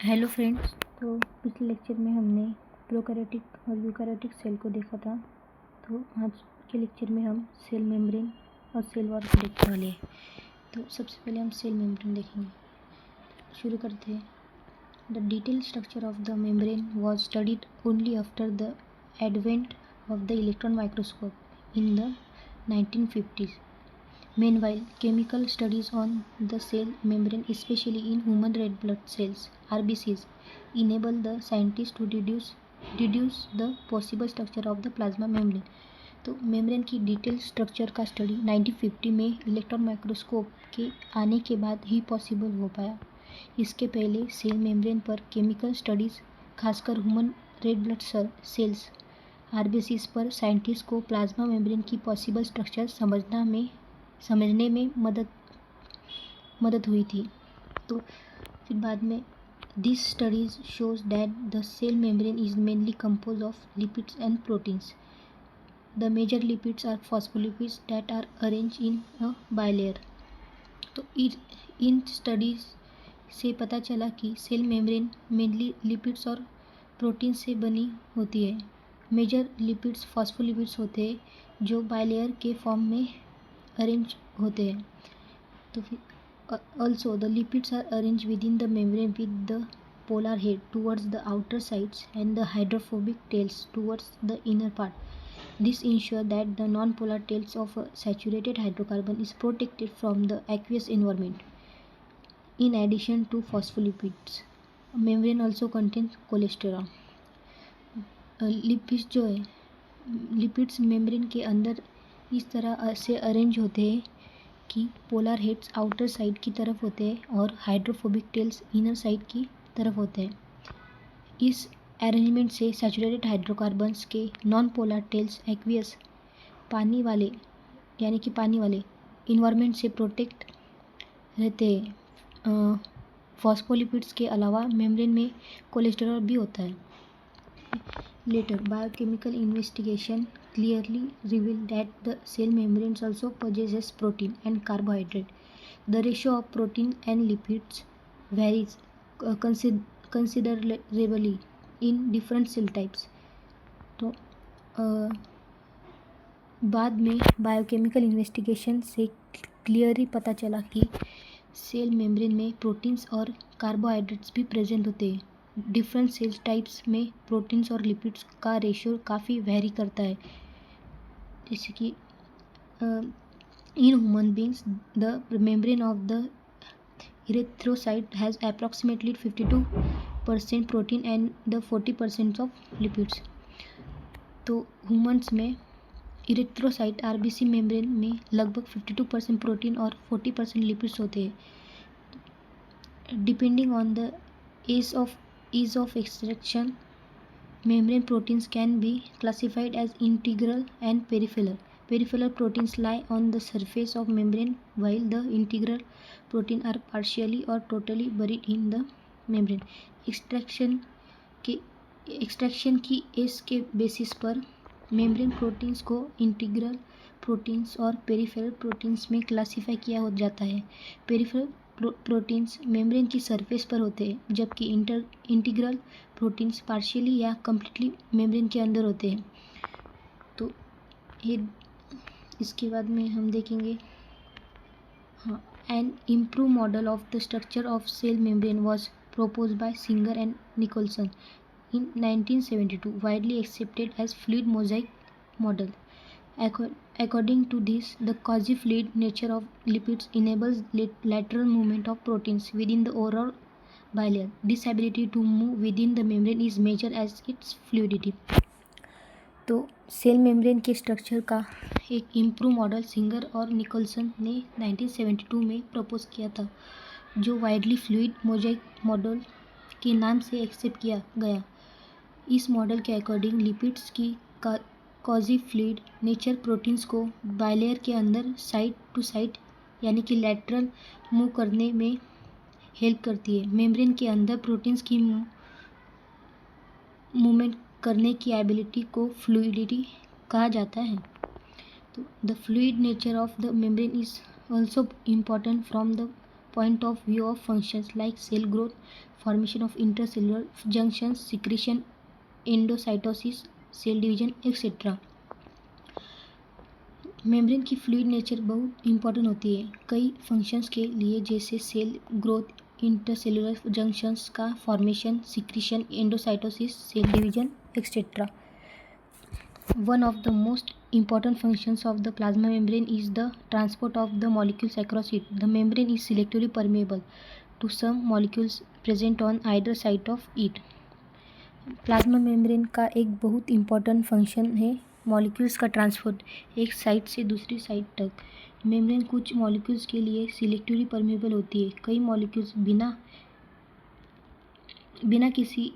Hello friends. तो पिछले lecture में हमने प्रोकैरियोटिक और यूकैरियोटिक सेल को देखा था। तो आज के लेक्चर में हम सेल मेम्ब्रेन और सेल वॉल को देखने वाले हैं। तो सबसे पहले हम सेल मेम्ब्रेन देखेंगे। शुरू करते हैं। The detail structure of the membrane was studied only after the advent of the electron microscope in the 1950s. Meanwhile, chemical studies on the cell membrane, especially in human red blood cells (RBCs), enable the scientists to deduce the possible structure of the plasma membrane. तो membrane की detail structure का study 1950 में electron microscope के आने के बाद ही possible हो पाया। इसके पहले सेल मेम्ब्रेन पर केमिकल स्टडीज़, खासकर human red blood cells RBCs पर साइंटिस्ट को प्लाज्मा मेम्ब्रेन की पॉसिबल स्ट्रक्चर समझने में मदद हुई थी। तो फिर बाद में this studies shows that the cell membrane is mainly compose of lipids and proteins. The major lipids are phospholipids that are arrange in a bilayer. तो इन स्टडीज से पता चला कि सेल मेम्ब्रेन मेनली लिपिड्स और प्रोटीन से बनी होती है. मेजर लिपिड्स फॉस्फोलिपिड्स होते हैं जो बाइलेयर के फॉर्म में अरेंज होते हैं. तो फिर also the lipids are arrange within the membrane with the polar head towards the outer sides and the hydrophobic tails towards the inner part. This ensure that the non polar tails of a saturated hydrocarbon is protected from the aqueous environment. In addition to phospholipids, membrane also contains cholesterol. Lipids जो है, lipids membrane के अंदर इस तरह से arrange होते हैं कि पोलर हेड्स आउटर साइड की तरफ होते हैं और हाइड्रोफोबिक टेल्स इनर साइड की तरफ होते हैं. इस अरेंजमेंट से सैचुरेटेड हाइड्रोकार्बन्स के नॉन पोलर टेल्स एक्वियस पानी वाले इन्वायरमेंट से प्रोटेक्ट रहते हैं. फॉस्फोलिपिड्स के अलावा मेम्ब्रेन में कोलेस्टेरॉल भी होता है. Later, biochemical investigation clearly revealed that the cell membranes also possesses protein and carbohydrate. The ratio of protein and lipids varies considerably in different cell types. तो बाद में बायोकेमिकल इन्वेस्टिगेशन से क्लियरली पता चला कि सेल मेम्ब्रेन में proteins और carbohydrates भी प्रेजेंट होते हैं. डिफरेंट सेल टाइप्स में प्रोटीन्स और लिपिड्स का रेशियो काफ़ी वेरी करता है. जैसे कि in human beings the membrane of the erythrocyte has approximately 52% protein and the 40% of lipids. तो ह्यूमन्स में इरेथ्रोसाइट आरबीसी मेम्ब्रेन में लगभग 52% प्रोटीन और 40% लिपिड्स होते हैं. Depending on the ease of extraction, membrane proteins can be classified as integral and peripheral. Peripheral proteins lie on the surface of membrane, while the integral proteins are partially or totally buried in the membrane. Extraction की S के basis पर membrane proteins को integral proteins और peripheral proteins में classify किया हो जाता है. पेरिफेरल प्रोटीन्स मेम्ब्रेन की सरफेस पर होते हैं, जबकि इंटीग्रल प्रोटीन्स पार्शियली या कम्प्लीटली मेम्ब्रेन के अंदर होते हैं. तो ये इसके बाद में हम देखेंगे. हाँ, an improve model of the structure of cell membrane was proposed by Singer and Nicholson in 1972, widely accepted as fluid mosaic model. According to this, the quasi-fluid nature of lipids enables lateral movement of proteins within the overall bilayer. This ability to move within the membrane is measured as its fluidity. तो cell membrane के structure का एक improve model singer और Nicolson ने 1972 में propose किया था, जो वाइडली फ्लूइड मोजाइक मॉडल के नाम से एक्सेप्ट किया गया. इस मॉडल के अकॉर्डिंग लिपिड्स की कॉजी फ्लूइड नेचर प्रोटीन्स को बाइलेयर के अंदर साइड टू साइड यानी कि लैटरल मूव करने में हेल्प करती है. मेम्ब्रेन के अंदर प्रोटीन्स की मूवमेंट करने की एबिलिटी को फ्लूइडिटी कहा जाता है. तो the fluid nature of the membrane is also important from the point of view of functions like cell growth, formation of intercellular junctions, secretion, endocytosis, cell division, etc. Membrane की fluid nature बहुत important होती है कई functions के लिए, जैसे cell growth, intercellular junctions का formation, secretion, endocytosis, cell division, etcetera. One of the most important functions of the plasma membrane is the transport of the molecules across it. The membrane is selectively permeable to some molecules present on either side of it. Plasma membrane का एक बहुत important function है molecules का transport एक side से दूसरी side तक. Membrane कुछ मॉलिक्यूल्स के लिए सिलेक्टिवली परमेबल होती है. कई मॉलिक्यूल्स बिना किसी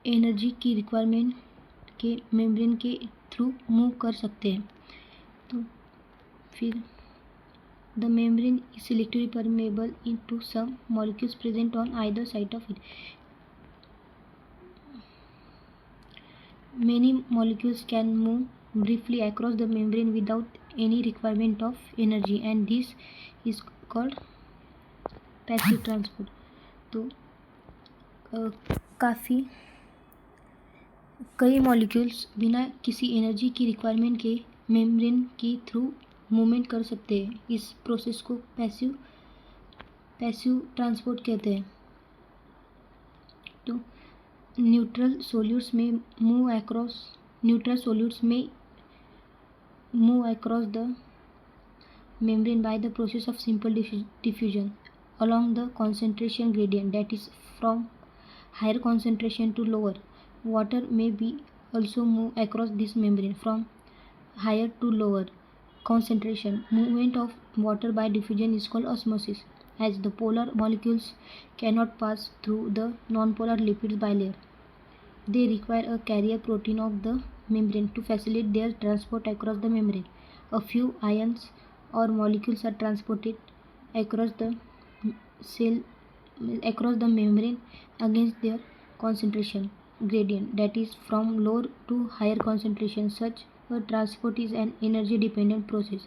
एनर्जी की रिक्वायरमेंट के मेम्ब्रेन के थ्रू मूव कर सकते हैं. तो फिर the membrane is selectively permeable in to some molecules present on either side of it. Many molecules can move briefly across the membrane without any requirement of energy, and this is called passive transport. तो कई molecules बिना किसी energy की requirement के membrane के through movement कर सकते हैं. इस प्रोसेस को पैसिव ट्रांसपोर्ट कहते हैं. तो न्यूट्रल सोल्यूट्स में move across the membrane by the process of simple diffusion along the concentration gradient, that is from higher concentration to lower. Water may be also move across this membrane from higher to lower concentration. Movement of water by diffusion is called osmosis, as the polar molecules cannot pass through the nonpolar lipids bilayer. They require a carrier protein of the membrane to facilitate their transport across the membrane. A few ions or molecules are transported across the membrane against their concentration gradient, that is from lower to higher concentration. Such a transport is an energy dependent process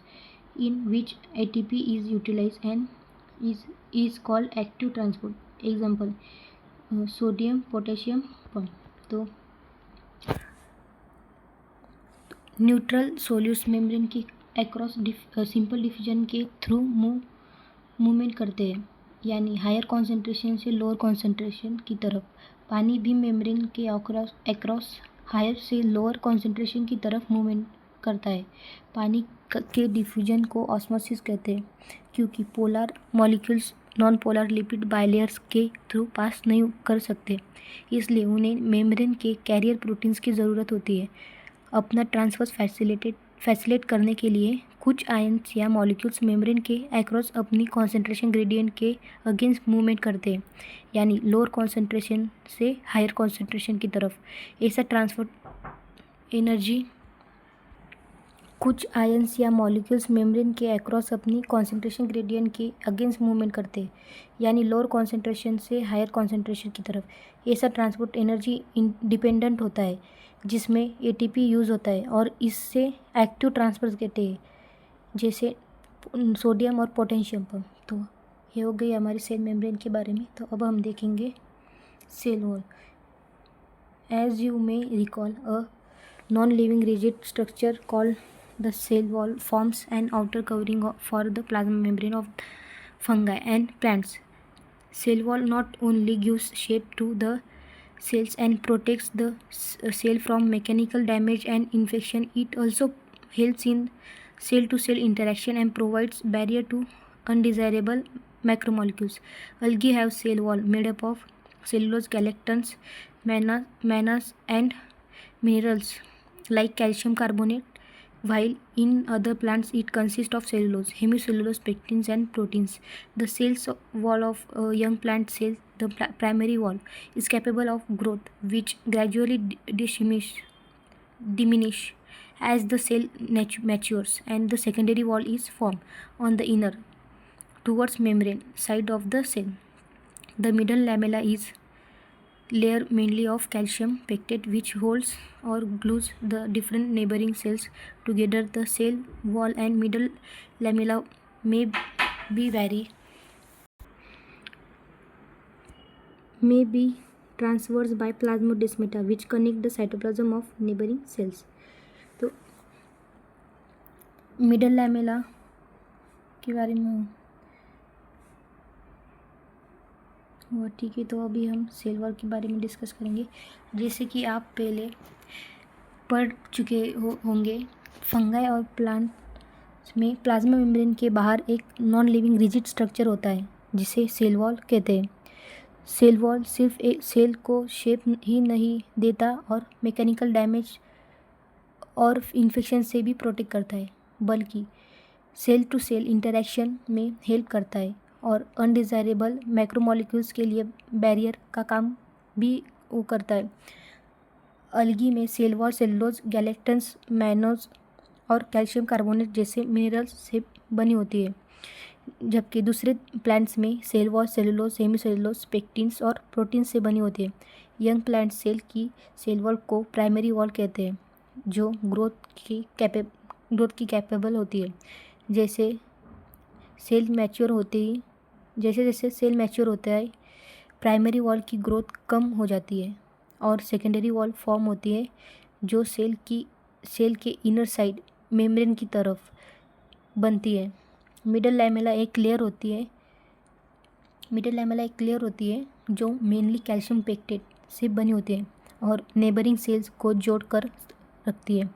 in which ATP is utilized and is called active transport. Example, sodium potassium pump. तो neutral solutes membrane के across simple diffusion के through movement करते हैं, यानी higher concentration से lower concentration की तरफ. पानी भी मेम्ब्रेन के अक्रॉस हायर से लोअर कॉन्सेंट्रेशन की तरफ मूवमेंट करता है. पानी के डिफ्यूजन को ऑस्मोसिस कहते हैं, क्योंकि polar molecules non polar lipid bilayers के थ्रू पास नहीं कर सकते, इसलिए उन्हें मेम्ब्रेन के कैरियर प्रोटीन्स की ज़रूरत होती है. अपना ट्रांसफर फैसिलिटेट करने के लिए कुछ आयन्स या मॉलिक्यूल्स मेम्ब्रेन के अक्रॉस अपनी कॉन्सेंट्रेशन ग्रेडियंट के अगेंस्ट मूवमेंट करते हैं, यानी लोअर कॉन्सेंट्रेशन से हायर कॉन्सेंट्रेशन की तरफ. ऐसा ट्रांसफर एनर्जी कुछ आयन्स या मॉलिक्यूल्स मेम्ब्रेन के अक्रॉस अपनी कॉन्सेंट्रेशन ग्रेडियंट के अगेंस्ट मूवमेंट करते हैं, यानी लोअर कॉन्सेंट्रेशन से हायर कॉन्सेंट्रेशन की तरफ. ऐसा ट्रांसपोर्ट एनर्जी इंडिपेंडेंट होता है, जिसमें एटीपी यूज़ होता है, और इससे एक्टिव ट्रांसफर कहते हैं, जैसे सोडियम और पोटेशियम पंप. तो ये हो गई हमारी सेल मेम्ब्रेन के बारे में. तो अब हम देखेंगे cell wall. As you may recall, a non living rigid structure called the cell wall forms an outer covering for the plasma membrane of fungi and plants. Cell wall not only gives shape to the cells and protects the cell from mechanical damage and infection, it also helps in cell to cell interaction and provides barrier to undesirable macromolecules. Algae have cell wall made up of cellulose, galactans, mannans and minerals like calcium carbonate, while in other plants it consists of cellulose, hemicellulose, pectins and proteins. The cells wall of a young plant cell, the primary wall, is capable of growth, which gradually diminish as the cell matures, and the secondary wall is formed on the inner towards membrane side of the cell. The middle lamella is layer mainly of calcium pectate, which holds or glues the different neighboring cells together. The cell wall and middle lamella may be vary may be traversed by plasmodesmata which connect the cytoplasm of neighboring cells. तो middle lamella के बारे में हुआ, ठीक है। तो अभी हम सेल वॉल के बारे में डिस्कस करेंगे। जैसे कि आप पहले पढ़ चुके होंगे, फंगाई और प्लांट्स में प्लाज्मा मेम्ब्रेन के बाहर एक नॉन लिविंग रिजिड स्ट्रक्चर होता है जिसे सेल वॉल कहते हैं। सेल वॉल सिर्फ एक सेल को शेप ही नहीं देता और मैकेनिकल डैमेज और इन्फेक्शन से भी प्रोटेक्ट करता है, बल्कि सेल टू सेल इंटरेक्शन में हेल्प करता है और अनडिज़ायरेबल मैक्रोमोलिक्यूल्स के लिए बैरियर का काम भी वो करता है। अलगी में cell wall cellulose, galactans, mannose और कैल्शियम कार्बोनेट जैसे मिनरल्स से बनी होती है, जबकि दूसरे प्लांट्स में cell wall cellulose, hemicellulose, pectins और प्रोटीन से बनी होती है। यंग प्लांट सेल की सेल वॉल को प्राइमरी वॉल कहते हैं, जो ग्रोथ की कैपेबल होती है। जैसे सेल मैच्योर होता है, प्राइमरी वॉल की ग्रोथ कम हो जाती है और सेकेंडरी वॉल फॉर्म होती है, जो सेल के इनर साइड मेम्ब्रेन की तरफ बनती है। मिडल लैमेला एक लेयर होती है जो मेनली कैल्शियम पेक्टेट से बनी होती है और नेबरिंग सेल्स को जोड़कर रखती है,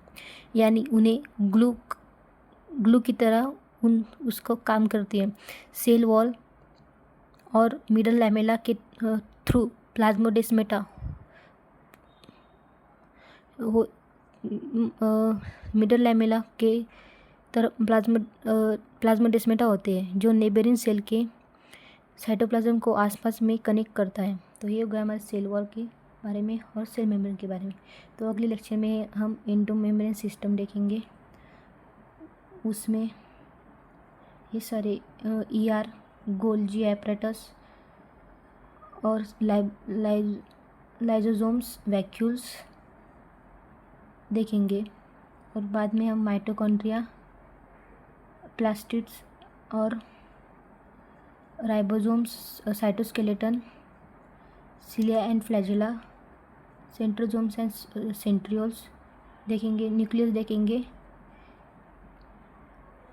यानी उन्हें ग्लू की तरह उसको काम करती है। सेल वॉल और मिडल लैमेला के थ्रू प्लाज्मोडेस्मेटा मिडल लैमेला के तरफ प्लाज्मोडेस्मेटा होते हैं, जो नेबरिंग सेल के साइटोप्लाज्म को आसपास में कनेक्ट करता है। तो ये हो गया हमारे सेल वॉल के बारे में और सेल मेम्ब्रेन के बारे में। तो अगले लेक्चर में हम एंडोमेम्ब्रेन सिस्टम देखेंगे। उसमें ये सारे ER, गोल्जी एपरेटस और लाइजोसोम्स, वैक्यूल्स देखेंगे, और बाद में हम माइटोकॉन्ड्रिया, प्लास्टिड्स और ribosomes, cytoskeleton, cilia and flagella, centrosomes and centrioles देखेंगे, न्यूक्लियस देखेंगे,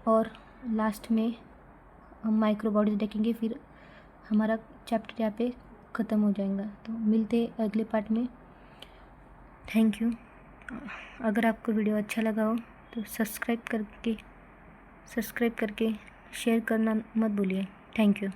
और लास्ट में हम माइक्रोबॉडीज देखेंगे। फिर हमारा चैप्टर यहाँ पे ख़त्म हो जाएगा। तो मिलते हैं अगले पार्ट में। Thank you. अगर आपको वीडियो अच्छा लगा हो तो सब्सक्राइब करके शेयर करना मत भूलिए। Thank you.